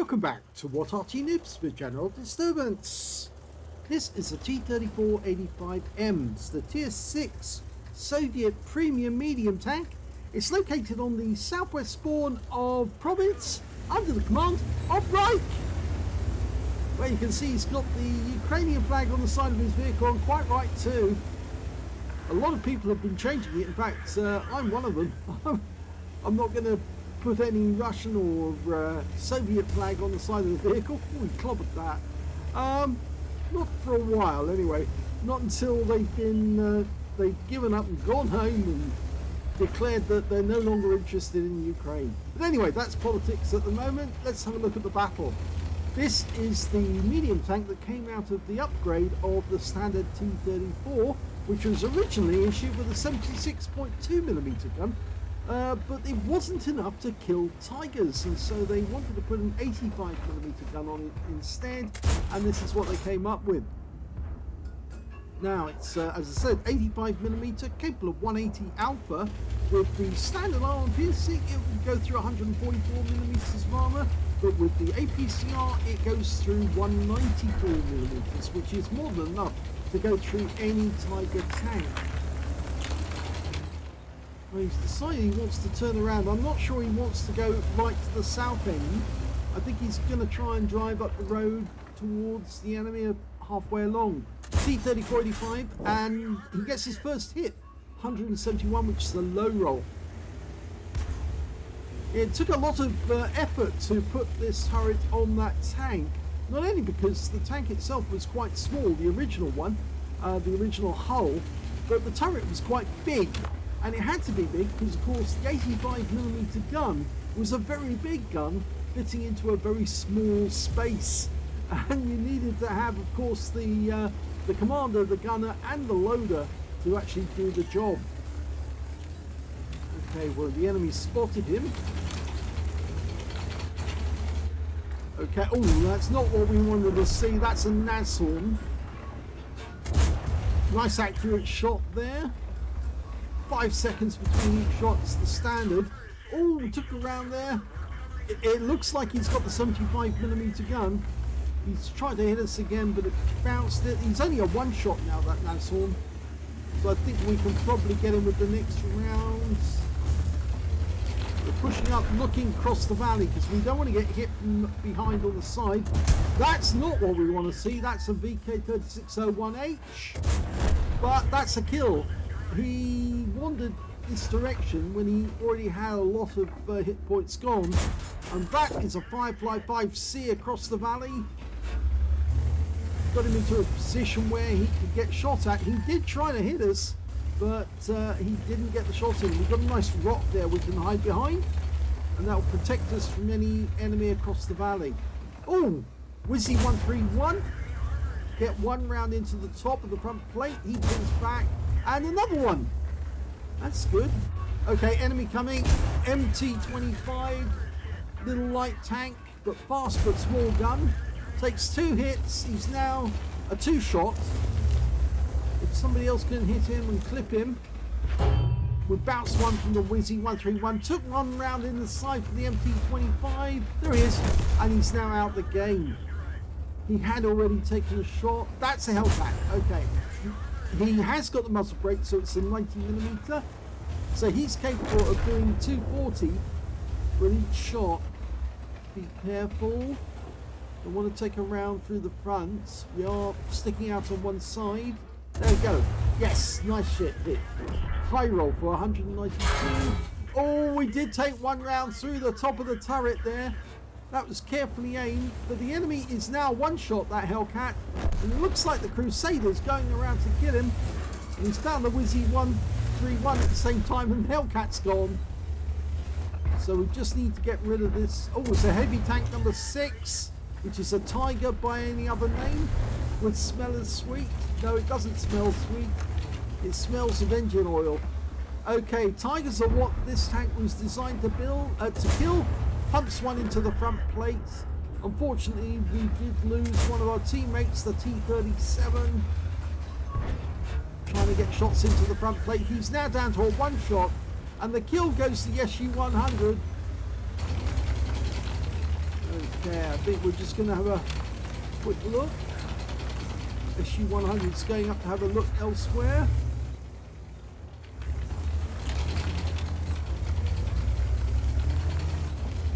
Welcome back to What Arty Noobs with General Disturbance. This is the T-34-85M. It's the Tier 6 Soviet premium medium tank. It's located on the southwest spawn of Province under the command of rAICH. Well, you can see he's got the Ukrainian flag on the side of his vehicle, and quite right too. A lot of people have been changing it. In fact, I'm one of them. I'm not going to put any Russian or Soviet flag on the side of the vehicle. Oh, we clobbered that. Not for a while anyway. Not until they've given up and gone home and declared that they're no longer interested in Ukraine. But anyway, that's politics at the moment. Let's have a look at the battle. This is the medium tank that came out of the upgrade of the standard T-34, which was originally issued with a 76.2mm gun. But it wasn't enough to kill Tigers, and so they wanted to put an 85mm gun on it instead, and this is what they came up with. Now it's, as I said, 85mm, capable of 180 alpha. With the standard armor piercing, it would go through 144mm of armor, but with the APCR, it goes through 194mm, which is more than enough to go through any Tiger tank. Well, he's decided he wants to turn around. I'm not sure he wants to go right to the south end. I think he's going to try and drive up the road towards the enemy halfway along. T-34-85, and he gets his first hit, 171, which is a low roll. It took a lot of effort to put this turret on that tank, not only because the tank itself was quite small, the original one, the original hull, but the turret was quite big. And it had to be big because, of course, the 85mm gun was a very big gun fitting into a very small space. And you needed to have, of course, the commander, the gunner, and the loader to actually do the job. Okay, well, the enemy spotted him. Okay, oh, that's not what we wanted to see. That's a Aslains. Nice accurate shot there. 5 seconds between each shot, it's the standard. Oh, took around there. It looks like he's got the 75mm gun. He's tried to hit us again, but it bounced it. He's only a one shot now, that Aslains. So I think we can probably get him with the next rounds. We're pushing up, looking across the valley, because we don't want to get hit from behind on the side. That's not what we want to see. That's a VK3601H. But that's a kill. He wandered this direction when he already had a lot of hit points gone, and that is a Firefly 5C across the valley. Got him into a position where he could get shot at. He did try to hit us, but he didn't get the shot in. We've got a nice rock there we can hide behind, and that will protect us from any enemy across the valley. Oh, Wizzy 131, get one round into the top of the front plate. He pulls back. And another one. That's good. Okay, enemy coming. MT-25, little light tank, but fast but small gun. Takes 2 hits. He's now a 2-shot. If somebody else can hit him and clip him. We bounced one from the Wizzy 131. Took one round in the side for the MT-25. There he is. And he's now out the game. He had already taken a shot. That's a Hellcat. Okay. He has got the muzzle brake, so it's a 90mm. So he's capable of doing 240 with each shot. Be careful. I want to take a round through the front. We are sticking out on one side. There we go. Yes, nice shit hit. High roll for 192. Oh, we did take one round through the top of the turret there. That was carefully aimed, but the enemy is now one-shot, that Hellcat, and it looks like the Crusader's going around to get him, and he's found the Wizzy 131 at the same time, and the Hellcat's gone. So we just need to get rid of this. Oh, it's a heavy tank number 6, which is a Tiger by any other name. Would smell as sweet? No, it doesn't smell sweet. It smells of engine oil. Okay, Tigers are what this tank was designed to kill. Pumps one into the front plate. Unfortunately, we did lose one of our teammates, the T-37. Trying to get shots into the front plate. He's now down to a 1-shot, and the kill goes to the SU-100. Okay, I think we're just going to have a quick look. SU-100 is going up to have a look elsewhere.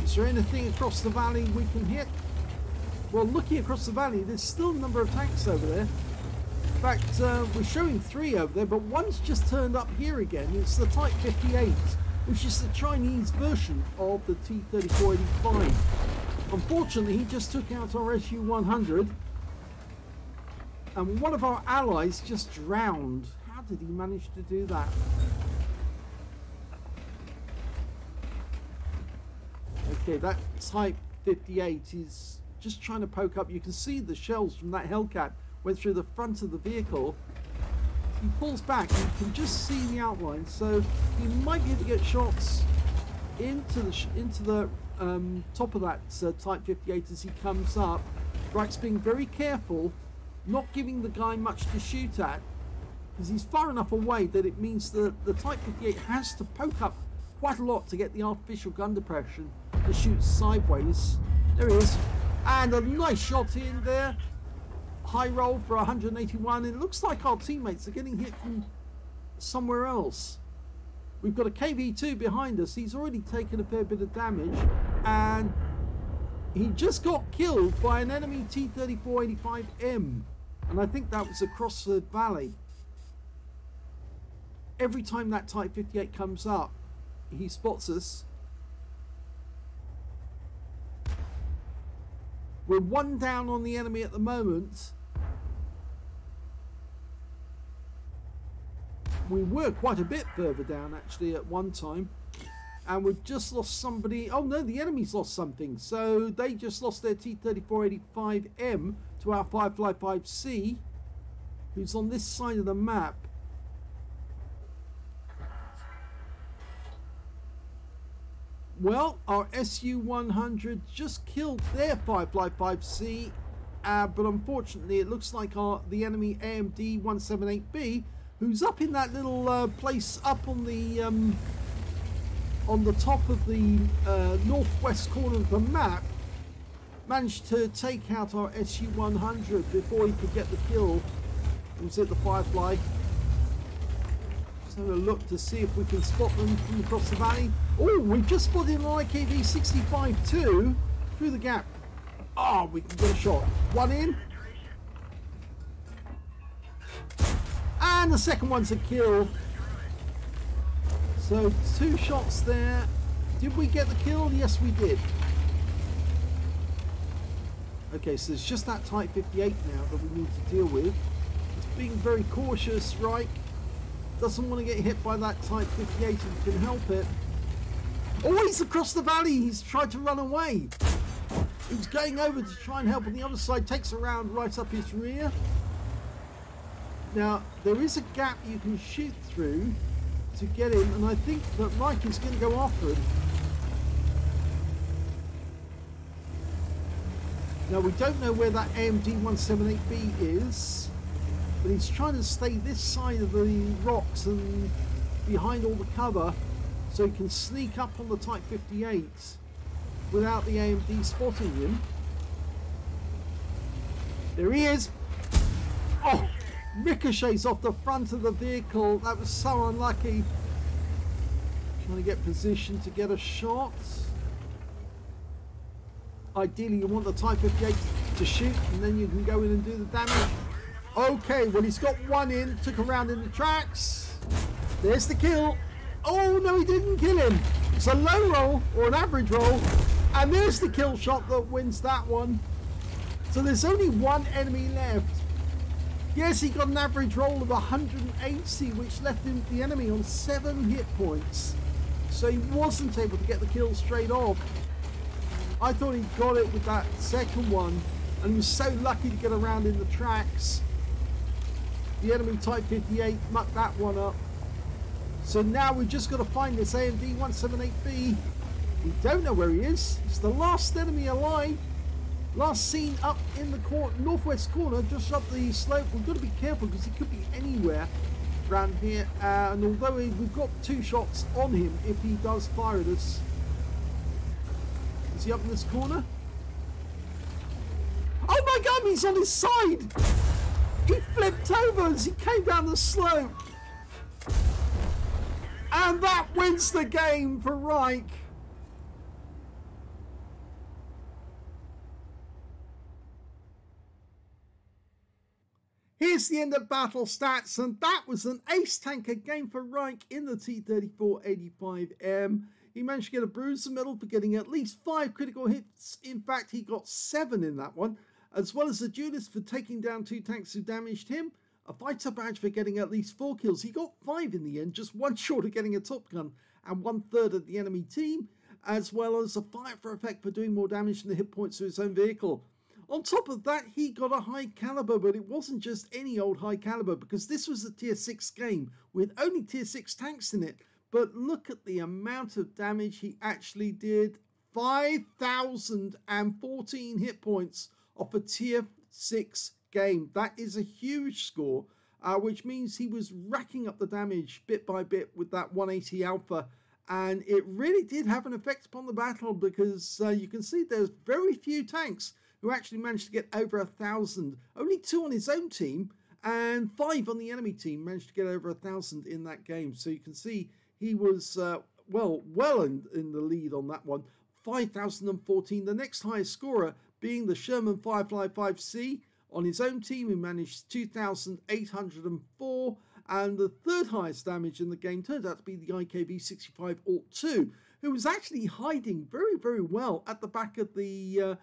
Is there anything across the valley we can hit? Well, looking across the valley, there's still a number of tanks over there. In fact, we're showing 3 over there, but one's just turned up here again. It's the Type 58, which is the Chinese version of the T-34-85. Unfortunately, he just took out our SU-100, and one of our allies just drowned. How did he manage to do that? Okay, that Type 58 is just trying to poke up. You can see the shells from that Hellcat went through the front of the vehicle. He pulls back and you can just see the outline, so he might be able to get shots into the top of that Type 58 as he comes up. Raich's being very careful, not giving the guy much to shoot at, because he's far enough away that it means that the Type 58 has to poke up quite a lot to get the artificial gun depression to shoot sideways. There he is, and a nice shot in there. High roll for 181. It looks like our teammates are getting hit from somewhere else. We've got a KV-2 behind us. He's already taken a fair bit of damage, and he just got killed by an enemy T-34-85M, and I think that was across the valley. Every time that Type 58 comes up, he spots us. We're 1 down on the enemy at the moment. We were quite a bit further down actually at one time, and we've just lost somebody. Oh no, the enemy's lost something. So they just lost their T-34-85M to our 555C, who's on this side of the map. Well, our SU-100 just killed their 555C, but unfortunately it looks like the enemy AMD 178B, who's up in that little place up on the top of the northwest corner of the map, managed to take out our SU-100 before he could get the kill. It was at the Firefly. Just have a look to see if we can spot them from across the valley. Oh, we've just spotted an IKV-65 too through the gap. Oh, we can get a shot. One in. And the second one's a kill. So 2 shots there. Did we get the kill? Yes, we did. Okay, so it's just that Type 58 now that we need to deal with. It's being very cautious, right? Doesn't want to get hit by that Type 58 if he can help it. Oh, he's across the valley. He's tried to run away. He was going over to try and help on the other side. Takes a round right up his rear. Now, there is a gap you can shoot through to get him, and I think that rAICH is going to go after him. Now, we don't know where that AMD 178B is, but he's trying to stay this side of the rocks and behind all the cover so he can sneak up on the Type 58 without the AMD spotting him. There he is. Oh, ricochets off the front of the vehicle. That was so unlucky. Trying to get position to get a shot. Ideally you want the Type 58 to shoot, and then you can go in and do the damage. Okay, well he's got one in, took a round in the tracks. There's the kill. Oh no, he didn't kill him. It's a low roll or an average roll, and there's the kill shot that wins that one. So there's only one enemy left. Yes, he got an average roll of 180, which left him the enemy on 7 hit points. So he wasn't able to get the kill straight off. I thought he got it with that second one, and he was so lucky to get around in the tracks. The enemy Type 58 mucked that one up. So now we've just got to find this AMD 178B. We don't know where he is. It's the last enemy alive. Last seen up in the northwest corner, just up the slope. We've got to be careful because he could be anywhere around here. And although we've got 2 shots on him, if he does fire at us. Is he up in this corner? my God, he's on his side. He flipped over as he came down the slope. And that wins the game for rAICH. Here's the end of battle stats, and that was an ace tanker game for rAICH in the T-34-85M. He managed to get a bruiser medal for getting at least 5 critical hits. In fact, he got 7 in that one, as well as a duelist for taking down 2 tanks who damaged him. A fighter badge for getting at least 4 kills. He got 5 in the end, just 1 short of getting a top gun and 1/3 of the enemy team, as well as a fire for effect for doing more damage than the hit points to his own vehicle. On top of that, he got a high caliber, but it wasn't just any old high caliber, because this was a tier 6 game with only tier 6 tanks in it. But look at the amount of damage he actually did. 5,014 hit points off a tier 6 game. That is a huge score, which means he was racking up the damage bit by bit with that 180 alpha. And it really did have an effect upon the battle, because you can see there's very few tanks who actually managed to get over 1,000. Only 2 on his own team, and 5 on the enemy team managed to get over 1,000 in that game. So you can see he was well in the lead on that one. 5,014. The next highest scorer being the Shure MV7X on his own team, who managed 2,804. And the third highest damage in the game turned out to be the IKV-65-2, who was actually hiding very, very well at the back of the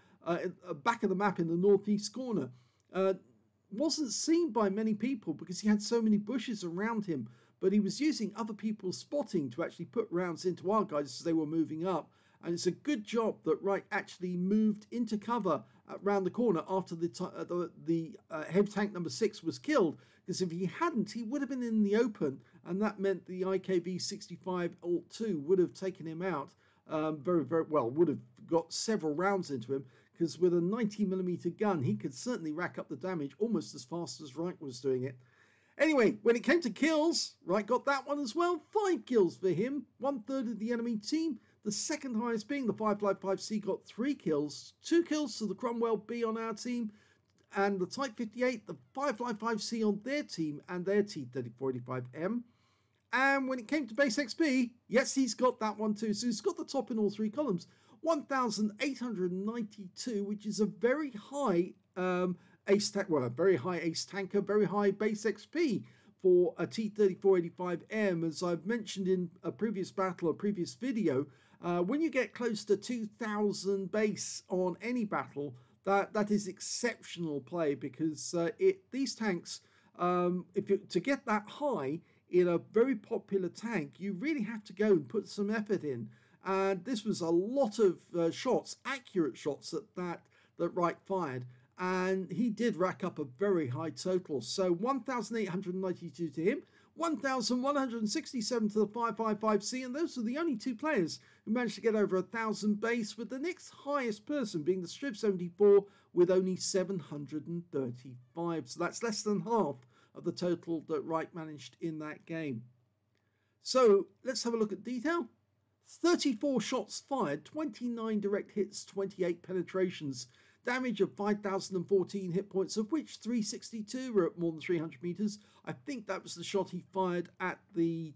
map in the northeast corner. Wasn't seen by many people because he had so many bushes around him, but he was using other people's spotting to actually put rounds into our guys as they were moving up. And it's a good job that rAICH actually moved into cover around the corner after the heavy tank number 6 was killed, because if he hadn't, he would have been in the open, and that meant the IKV-65-2 would have taken him out very, very well, would have got several rounds into him, because with a 90mm gun, he could certainly rack up the damage almost as fast as rAICH was doing it. Anyway, when it came to kills, rAICH got that one as well. 5 kills for him, 1/3 of the enemy team. The second highest being the 555C got 3 kills. 2 kills to the Cromwell B on our team, and the Type 58, the 555C on their team and their T-34-85M. And when it came to base XP, yes, he's got that one too. So he's got the top in all 3 columns. 1,892, which is a very high ace tanker, very high base XP for a T-34-85M. As I've mentioned in a previous battle, a previous video, when you get close to 2,000 base on any battle, that is exceptional play, because these tanks, to get that high in a very popular tank, you really have to go and put some effort in. And this was a lot of shots, accurate shots that rAICH fired, and he did rack up a very high total. So 1,892 to him, 1,167 to the 555C, and those are the only 2 players who managed to get over 1,000 base, with the next highest person being the Striv 74 with only 735. So that's less than half of the total that rAICH managed in that game. So let's have a look at detail. 34 shots fired, 29 direct hits, 28 penetrations, damage of 5,014 hit points, of which 362 were at more than 300 meters. I think that was the shot he fired at the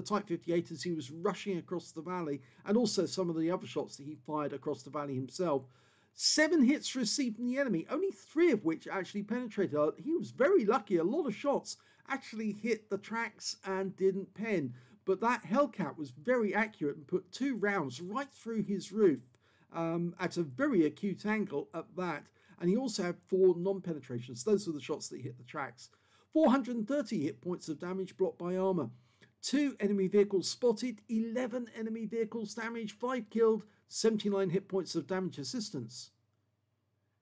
Type 58 as he was rushing across the valley, and also some of the other shots that he fired across the valley himself. 7 hits received from the enemy, only 3 of which actually penetrated. He was very lucky. A lot of shots actually hit the tracks and didn't pen. But that Hellcat was very accurate and put 2 rounds right through his roof at a very acute angle at that. And he also had 4 non-penetrations. Those were the shots that hit the tracks. 430 hit points of damage blocked by armor. 2 enemy vehicles spotted, 11 enemy vehicles damaged, 5 killed, 79 hit points of damage assistance.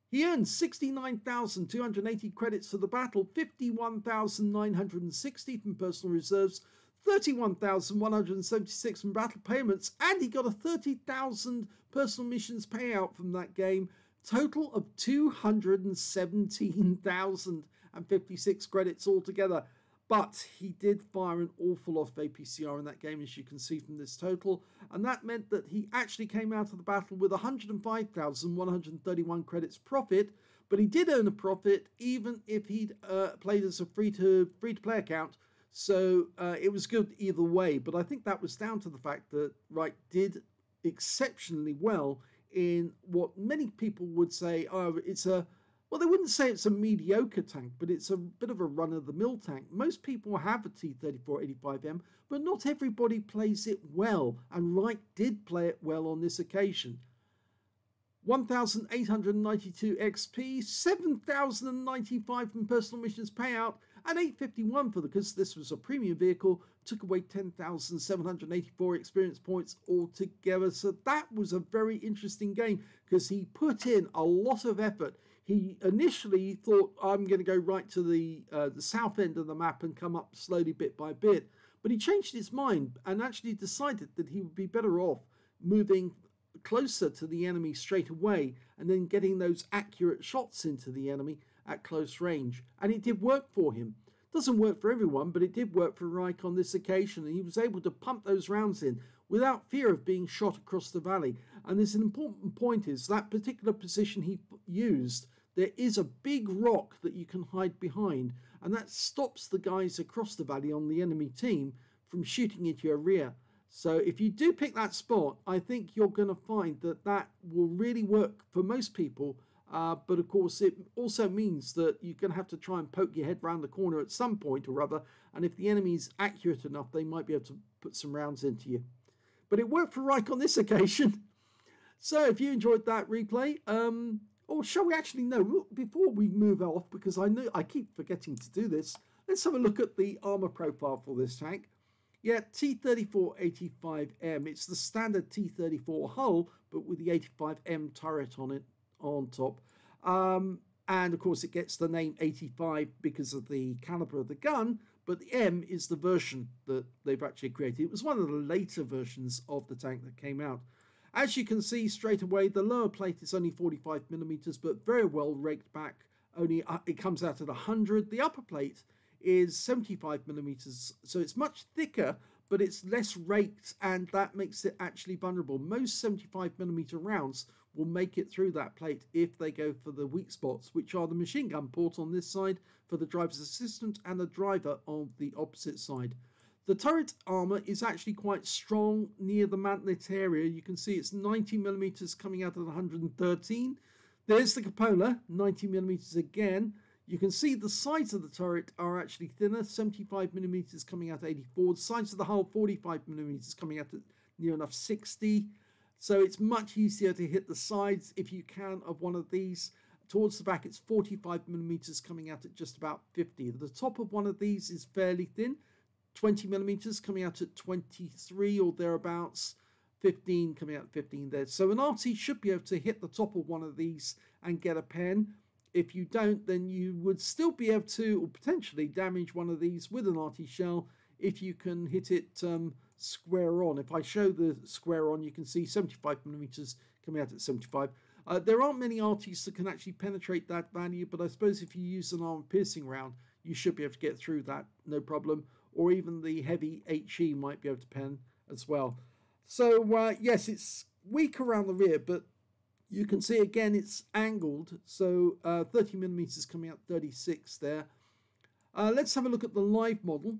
He earned 69,280 credits for the battle, 51,960 from personal reserves, 31,176 from battle payments, and he got a 30,000 personal missions payout from that game. Total of 217,056 credits altogether. But he did fire an awful lot of APCR in that game, as you can see from this total, and that meant that he actually came out of the battle with 105,131 credits profit, but he did earn a profit even if he'd played as a free-to-play account. So it was good either way. But I think that was down to the fact that rAICH did exceptionally well in what many people would say, oh, it's a, well, they wouldn't say it's a mediocre tank, but it's a bit of a run-of-the-mill tank. Most people have a T-34-85M, but not everybody plays it well, and rAICH did play it well on this occasion. 1,892 XP, 7,095 from personal missions payout, and 851 for because this was a premium vehicle, took away 10,784 experience points altogether. So that was a very interesting game because he put in a lot of effort. He initially thought, I'm going to go right to the south end of the map and come up slowly bit by bit. But he changed his mind and actually decided that he would be better off moving closer to the enemy straight away and then getting those accurate shots into the enemy at close range. And it did work for him. Doesn't work for everyone, but it did work for rAICH on this occasion, and he was able to pump those rounds in without fear of being shot across the valley. And there's an important point is that particular position he used, there is a big rock that you can hide behind, and that stops the guys across the valley on the enemy team from shooting into your rear. So if you do pick that spot, I think you're going to find that that will really work for most people. But of course, it also means that you're going to have to try and poke your head round the corner at some point or other. And if the enemy's accurate enough, they might be able to put some rounds into you. But it worked for rAICH on this occasion. So if you enjoyed that replay, or shall we actually know, before we move off, because I know I keep forgetting to do this, let's have a look at the armor profile for this tank. Yeah, T-34-85M. It's the standard T-34 hull, but with the 85M turret on it, on top. And of course, it gets the name 85 because of the caliber of the gun, but the M is the version that they've actually created. It was one of the later versions of the tank that came out. As you can see straight away, the lower plate is only 45mm, but very well raked back. Only it comes out at 100. The upper plate is 75mm, so it's much thicker, but it's less raked, and that makes it actually vulnerable. Most 75mm rounds will make it through that plate if they go for the weak spots, which are the machine gun port on this side for the driver's assistant and the driver on the opposite side. The turret armor is actually quite strong near the mantlet area. You can see it's 90mm coming out at 113. There's the cupola, 90mm again. You can see the sides of the turret are actually thinner, 75mm coming out at 84. The sides of the hull, 45mm coming out at near enough 60. So it's much easier to hit the sides if you can of one of these. Towards the back, it's 45mm coming out at just about 50. The top of one of these is fairly thin, 20mm coming out at 23 or thereabouts, 15 coming out at 15 there. So an Arty should be able to hit the top of one of these and get a pen. If you don't, then you would still be able to, or potentially damage one of these with an Arty shell if you can hit it square on. If I show the square on, you can see 75mm coming out at 75. There aren't many Artys that can actually penetrate that value, but I suppose if you use an armor-piercing round, you should be able to get through that, no problem. Or even the heavy HE might be able to pen as well. So, yes, it's weak around the rear, but you can see again it's angled, so 30mm coming out 36 there. Let's have a look at the live model.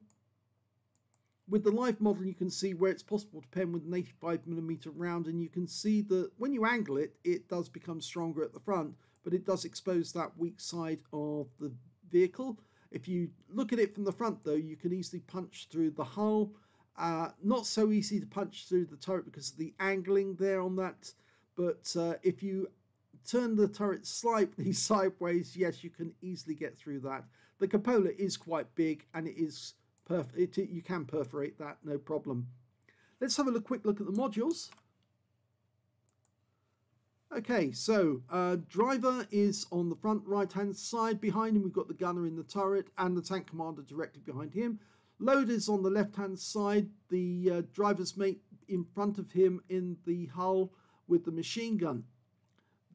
With the live model, you can see where it's possible to pen with an 85mm round, and you can see that when you angle it, it does become stronger at the front, but it does expose that weak side of the vehicle. If you look at it from the front, though, you can easily punch through the hull. Not so easy to punch through the turret because of the angling there on that. But if you turn the turret slightly sideways, yes, you can easily get through that. The cupola is quite big, and it is perfect. You can perforate that, no problem. Let's have a quick look at the modules. Okay, so driver is on the front right-hand side. Behind him, we've got the gunner in the turret and the tank commander directly behind him. Load is on the left-hand side. The driver's mate in front of him in the hull with the machine gun.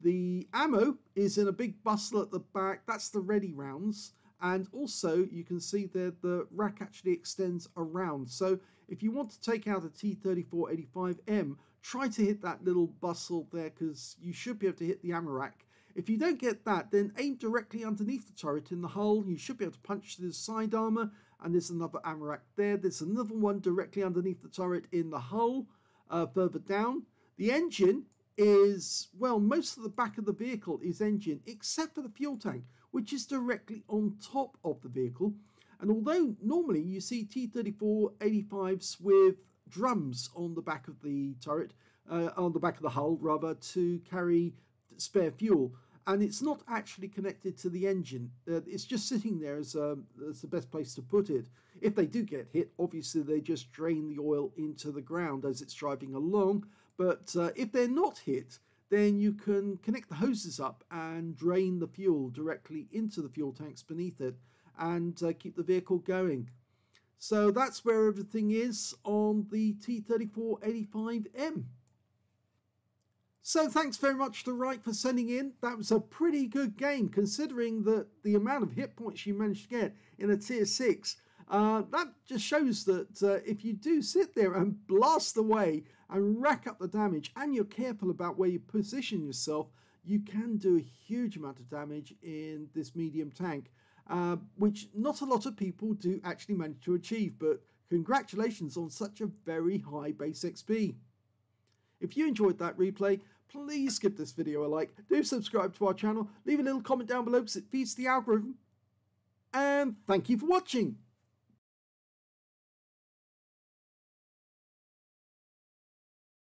The ammo is in a big bustle at the back. That's the ready rounds. And also you can see that the rack actually extends around. So if you want to take out a T-34-85M, try to hit that little bustle there, because you should be able to hit the ammo rack. If you don't get that, then aim directly underneath the turret in the hull. You should be able to punch through the side armour, and there's another ammo rack there. There's another one directly underneath the turret in the hull, further down. The engine is, well, most of the back of the vehicle is engine, except for the fuel tank, which is directly on top of the vehicle. And although normally you see T-34-85s with drums on the back of the turret, on the back of the hull rather, to carry spare fuel, and it's not actually connected to the engine. It's just sitting there as the best place to put it. If they do get hit, obviously they just drain the oil into the ground as it's driving along. But if they're not hit, then you can connect the hoses up and drain the fuel directly into the fuel tanks beneath it, and keep the vehicle going. So that's where everything is on the T-34-85M. So thanks very much to rAICH for sending in. That was a pretty good game, considering that the amount of hit points you managed to get in a tier 6. That just shows that if you do sit there and blast away and rack up the damage, and you're careful about where you position yourself, you can do a huge amount of damage in this medium tank, which not a lot of people do actually manage to achieve. But congratulations on such a very high base XP. If you enjoyed that replay, please give this video a like, do subscribe to our channel, leave a little comment down below because it feeds the algorithm, and thank you for watching.